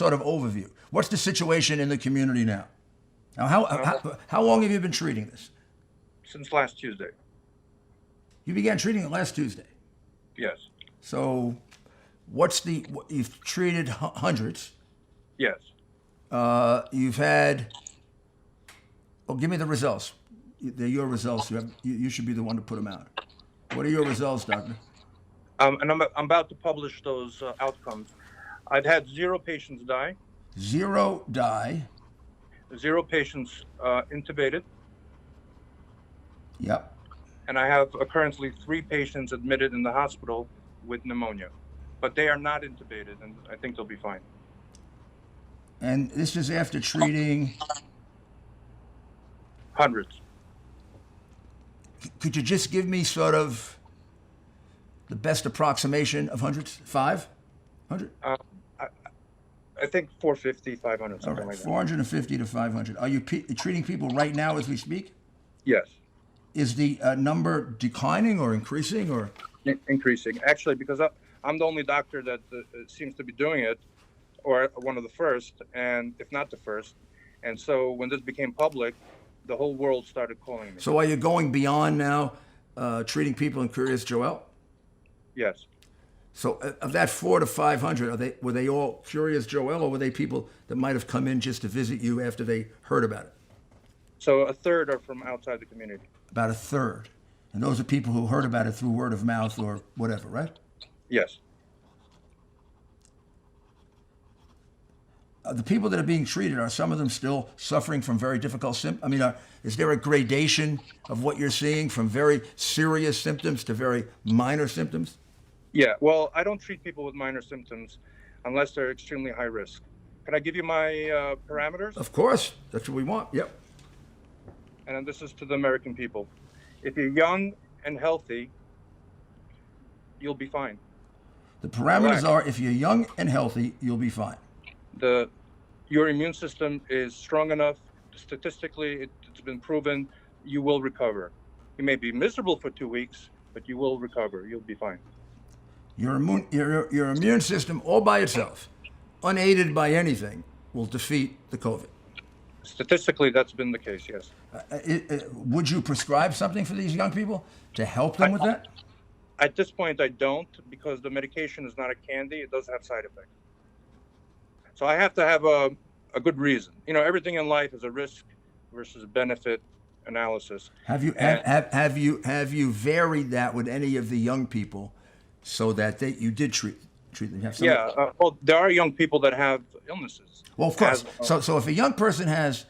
sort of overview. What's the situation in the community now? Now, how long have you been treating this? Since last Tuesday. You began treating it last Tuesday. Yes. So, you've treated hundreds. Yes. You've had. Oh, give me the results. They're your results. You should be the one to put them out. What are your results, doctor? And I'm about to publish those outcomes. I've had 0 patients die. 0 die. 0 patients intubated. Yep. And I have currently 3 patients admitted in the hospital with pneumonia. But they are not intubated, and I think they'll be fine. And this is after treating hundreds. Could you just give me sort of the best approximation of hundreds? 500? I think 450, 500, something like that. 450 to 500. Are you treating people right now as we speak? Yes. Is the number declining or increasing or? Increasing. Actually, because I'm the only doctor that seems to be doing it, or one of the first, and if not the first. And so when this became public, the whole world started calling me. So are you going beyond now treating people in Curious Joel? Yes. So of that 400 to 500, were they all Curious Joel, or were they people that might have come in just to visit you after they heard about it? So a third are from outside the community. About a third. And those are people who heard about it through word of mouth or whatever, right? Yes. The people that are being treated, are some of them still suffering from very difficult symptoms? I mean, is there a gradation of what you're seeing from very serious symptoms to very minor symptoms? Yeah, well, I don't treat people with minor symptoms unless they're extremely high risk. Can I give you my parameters? Of course. That's what we want. Yep. And this is to the American people. If you're young and healthy, you'll be fine. The parameters are, if you're young and healthy, you'll be fine. Your immune system is strong enough. Statistically, it's been proven you will recover. You may be miserable for 2 weeks, but you will recover. You'll be fine. Your immune system all by itself, unaided by anything, will defeat the COVID. Statistically, that's been the case, yes. Would you prescribe something for these young people to help them with that? At this point, I don't, because the medication is not a candy. It does have side effects. So I have to have a good reason. You know, everything in life is a risk versus benefit analysis. Have you varied that with any of the young people, so that you did treat them? Well, there are young people that have illnesses. Well, of course. So if a young person has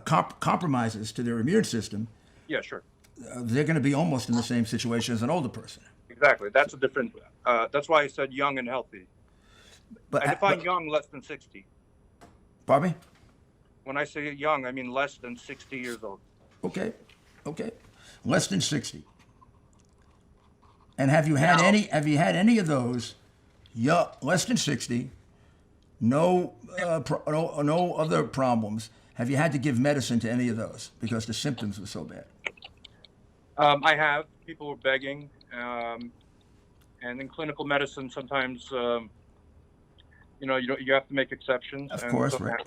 compromises to their immune system, yeah, sure, they're going to be almost in the same situation as an older person. Exactly. That's a different. That's why I said young and healthy. But I define young less than 60. Pardon me? When I say young, I mean less than 60 years old. Okay. Less than 60. And have you had any of those? Yeah, less than 60. No other problems. Have you had to give medicine to any of those because the symptoms were so bad? I have. People were begging, and in clinical medicine, sometimes you have to make exceptions. Of course, so right.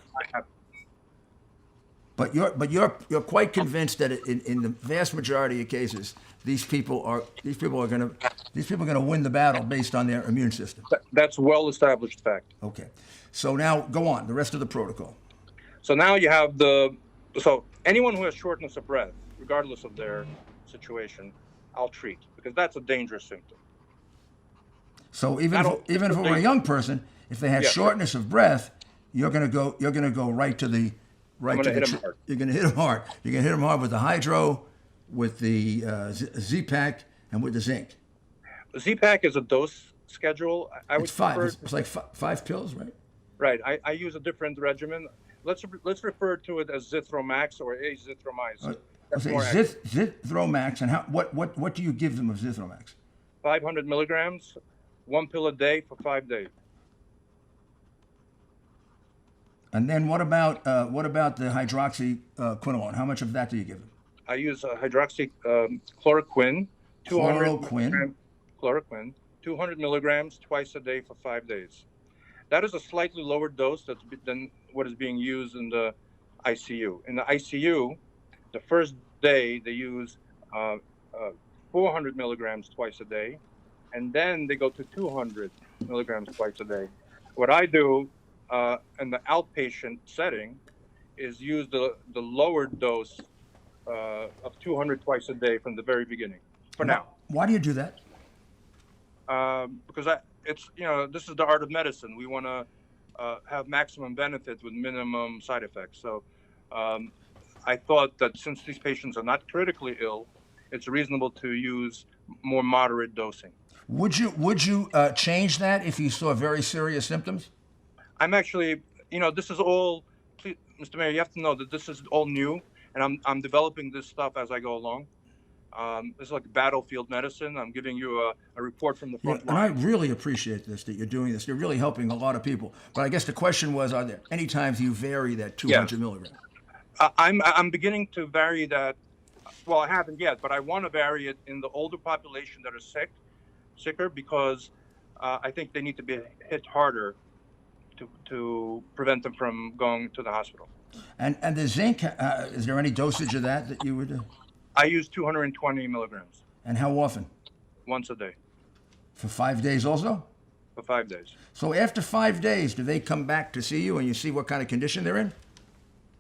But you're quite convinced that in the vast majority of cases, these people are going to win the battle based on their immune system. That's well-established fact. Okay, so now go on the rest of the protocol. So now you have anyone who has shortness of breath, regardless of their situation, I'll treat, because that's a dangerous symptom. So even for a young person, if they have shortness of breath, you're going to go right to the right. You're going to hit them hard. You're going to hit them hard with the hydro, with the Z-Pack, and with the zinc. The Z-Pack is a dose schedule. It's 5. It's like 5 pills, right? Right. I use a different regimen. Let's refer to it as Zithromax or azithromycin. Zithromax, and what do you give them of Zithromax? 500 milligrams, 1 pill a day for 5 days. And then what about the hydroxyquinone? How much of that do you give them? I use hydroxychloroquine, 200 milligrams twice a day for 5 days. That is a slightly lower dose than what is being used in the ICU. In the ICU, the first day they use uh, uh, 400 milligrams twice a day, and then they go to 200 milligrams twice a day. What I do in the outpatient setting is use the lower dose of 200 twice a day from the very beginning. For now, Why do you do that? Because it's this is the art of medicine. We want to have maximum benefit with minimum side effects. So um, I thought that since these patients are not critically ill, it's reasonable to use more moderate dosing. Would you change that if you saw very serious symptoms? I'm actually, this is all, please, Mr. Mayor, you have to know that this is all new, and I'm developing this stuff as I go along. This is like battlefield medicine. I'm giving you a report from the front And I line. really appreciate this, that you're doing this. You're really helping a lot of people. But I guess the question was, are there any times you vary that 200 milligrams? I'm beginning to vary that. Well, I haven't yet, but I want to vary it in the older population that are sicker, because I think they need to be hit harder to prevent them from going to the hospital. And the zinc, is there any dosage of that you would? I use 220 milligrams. And how often? Once a day. For 5 days also? For 5 days. So after 5 days, do they come back to see you and you see what kind of condition they're in?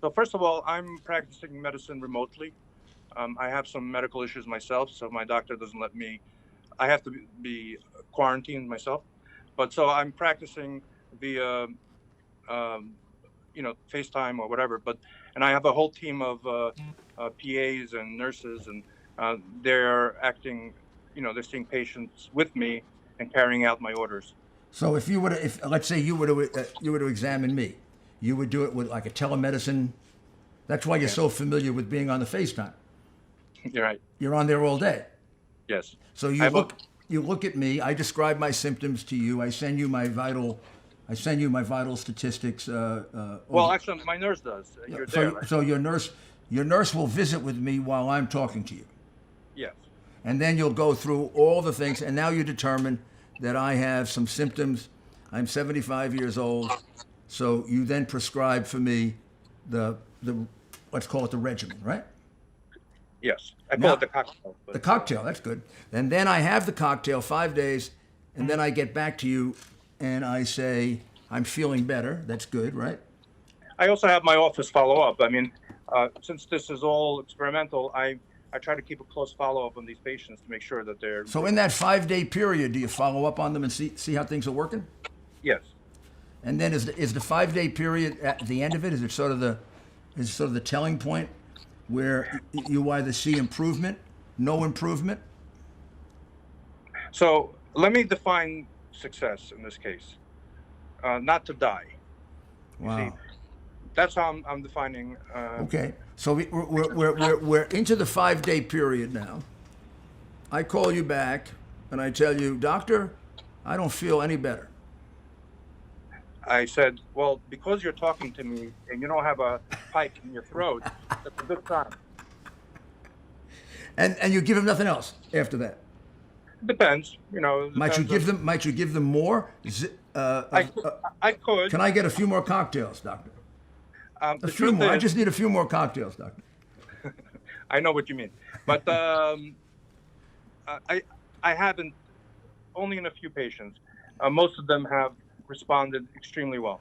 So first of all, I'm practicing medicine remotely. I have some medical issues myself, so my doctor doesn't let me. I have to be quarantined myself. But so I'm practicing via, FaceTime or whatever. And I have a whole team of PAs and nurses, and they're acting. They're seeing patients with me and carrying out my orders. So if let's say you were to examine me, you would do it with like a telemedicine. That's why you're so familiar with being on the FaceTime. You're right. You're on there all day. Yes. So you look at me. I describe my symptoms to you. I send you my vital statistics. Well, actually, my nurse does. You're so, there. Right? So your nurse will visit with me while I'm talking to you. Yes. And then you'll go through all the things, and now you determine that I have some symptoms. I'm 75 years old, so you then prescribe for me the let's call it the regimen, right? Yes, I call it the cocktail. The cocktail, that's good. And then I have the cocktail 5 days, and then I get back to you, and I say I'm feeling better. That's good, right? I also have my office follow up. I mean, since this is all experimental, I try to keep a close follow up on these patients to make sure that they're. So in that 5 day period, do you follow up on them and see how things are working? Yes. And then is the 5 day period at the end of it? Is it sort of the telling point where you either see improvement, no improvement? So let me define success in this case. Not to die. Wow. See, that's how I'm defining. Okay. So we're into the 5 day period now. I call you back and I tell you, doctor, I don't feel any better. I said, well, because you're talking to me and you don't have a pipe in your throat, that's a good sign. And you give him nothing else after that. Depends, Might you give them more? I could. Can I get a few more cocktails, doctor? The A few more. truth I is, just need a few more cocktails, doctor. I know what you mean, but I haven't. Only in a few patients. Most of them have responded extremely well.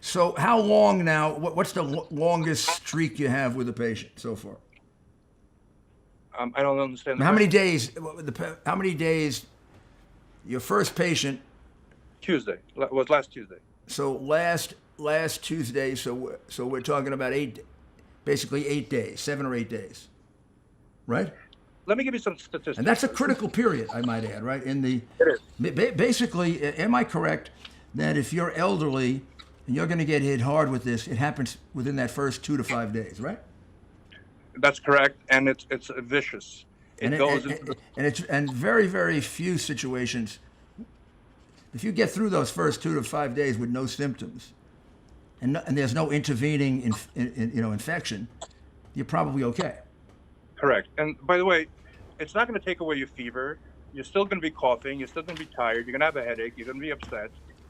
So how long now? What's the longest streak you have with a patient so far? I don't understand. How many days? How many days? Your first patient. Tuesday was last Tuesday. So last Tuesday. So we're talking about basically 8 days, 7 or 8 days, right? Let me give you some statistics. And that's a critical period, I might add, right? It is. Basically, am I correct that if you're elderly and you're going to get hit hard with this, it happens within that first 2 to 5 days, right? That's correct, and it's vicious. And very, very few situations. If you get through those first 2 to 5 days with no symptoms, and there's no intervening infection, you're probably okay. Correct. And by the way, it's not going to take away your fever. You're still going to be coughing. You're still going to be tired. You're going to have a headache. You're going to be upset.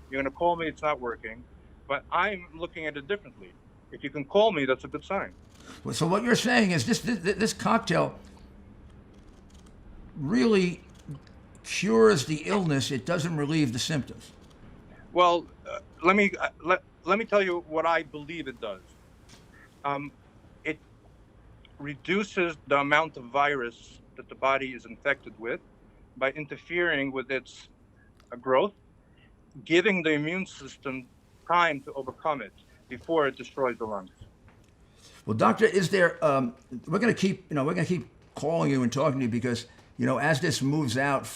You're going to call me, it's not working. But I'm looking at it differently. If you can call me, that's a good sign. Well, so what you're saying is this cocktail really cures the illness. It doesn't relieve the symptoms. Well, let me tell you what I believe it does. It reduces the amount of virus that the body is infected with by interfering with its growth, giving the immune system time to overcome it before it destroys the lungs. Well, doctor, is there? We're going to keep calling you and talking to you because as this moves out,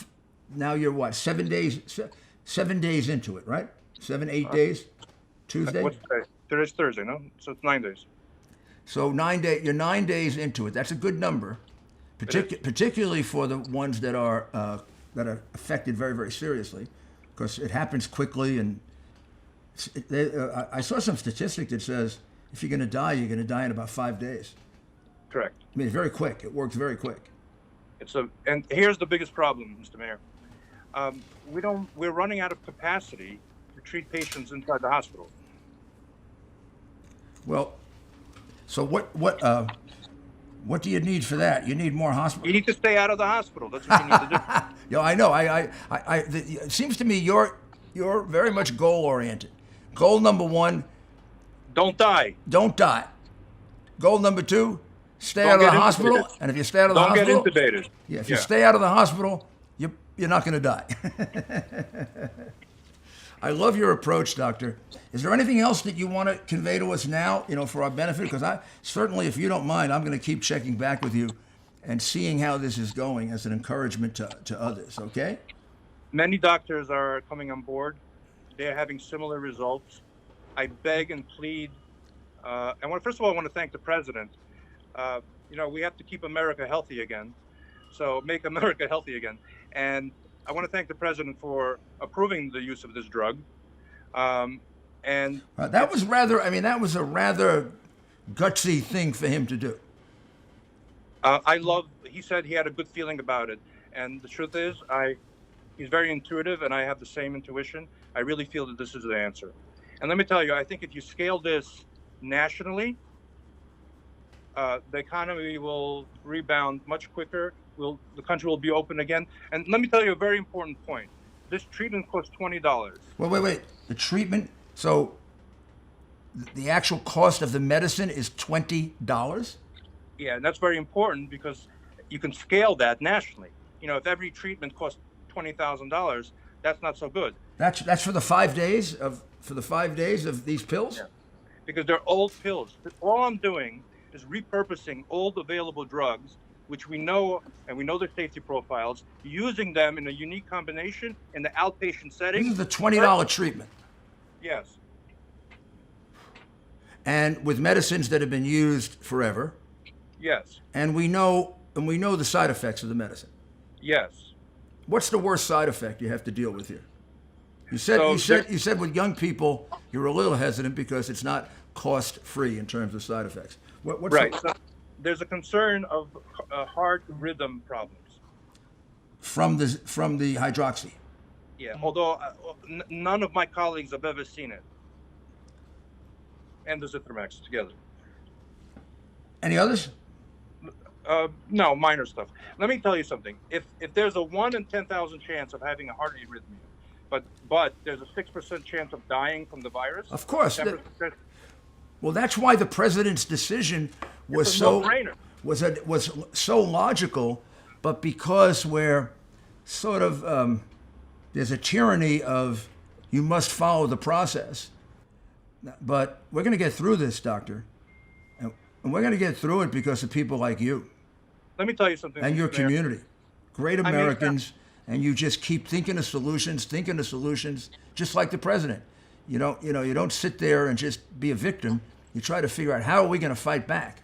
now you're what 7 days? 7 days into it, right? 7, 8 days. Tuesday. What's today? Today's Thursday, no? So it's 9 days. So 9 days. You're 9 days into it. That's a good number, particularly for the ones that are affected very, very seriously, because it happens quickly. And I saw some statistic that says if you're going to die, you're going to die in about 5 days. Correct. I mean, it's very quick. It works very quick. And here's the biggest problem, Mr. Mayor. We're running out of capacity to treat patients inside the hospital. Well, so what do you need for that? You need more hospitals. You need to stay out of the hospital. That's what you need to do. I know. It seems to me you're very much goal oriented. Goal number 1, don't die. Don't die. Goal number 2, stay out of the hospital. Intubated. And if you stay out of the hospital, don't get intubated. Yeah, if you stay out of the hospital, you're not going to die. I love your approach, doctor. Is there anything else that you want to convey to us now, for our benefit? Because I certainly, if you don't mind, I'm going to keep checking back with you and seeing how this is going as an encouragement to others, okay? Many doctors are coming on board. They're having similar results. I beg and plead. First of all, I want to thank the president. We have to keep America healthy again. So make America healthy again. And I want to thank the president for approving the use of this drug. That was a rather gutsy thing for him to do. He said he had a good feeling about it. And the truth is, he's very intuitive, and I have the same intuition. I really feel that this is the answer. And let me tell you, I think if you scale this nationally, the economy will rebound much quicker. The country will be open again. And let me tell you a very important point. This treatment costs $20. Wait. The treatment, so the actual cost of the medicine is $20? Yeah, and that's very important because you can scale that nationally. If every treatment costs $20,000, that's not so good. That's for the 5 days of these pills? Yeah. Because they're old pills. All I'm doing is repurposing old available drugs, which we know, and we know their safety profiles, using them in a unique combination in the outpatient setting. This is the $20 treatment. Yes. And with medicines that have been used forever. Yes. And we know the side effects of the medicine. Yes. What's the worst side effect you have to deal with here? You said with young people you're a little hesitant because it's not cost free in terms of side effects. What's right. So there's a concern of heart rhythm problems from the hydroxy. Yeah. Although none of my colleagues have ever seen it. And the Zithromax together. Any others? No, minor stuff. Let me tell you something. If there's a 1 in 10,000 chance of having a heart arrhythmia, but there's a 6% chance of dying from the virus. Of course. Well, that's why the president's decision was so logical, but because we're sort of there's a tyranny of you must follow the process. But we're going to get through this, doctor. And we're going to get through it because of people like you. Let me tell you something. And your community. Great Americans. And you just keep thinking of solutions, just like the president. You don't sit there and just be a victim. You try to figure out how are we going to fight back.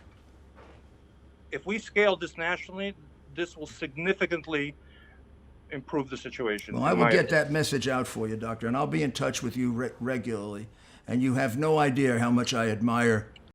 If we scale this nationally, this will significantly improve the situation. Well, I will get that message out for you, doctor, and I'll be in touch with you regularly. And you have no idea how much I admire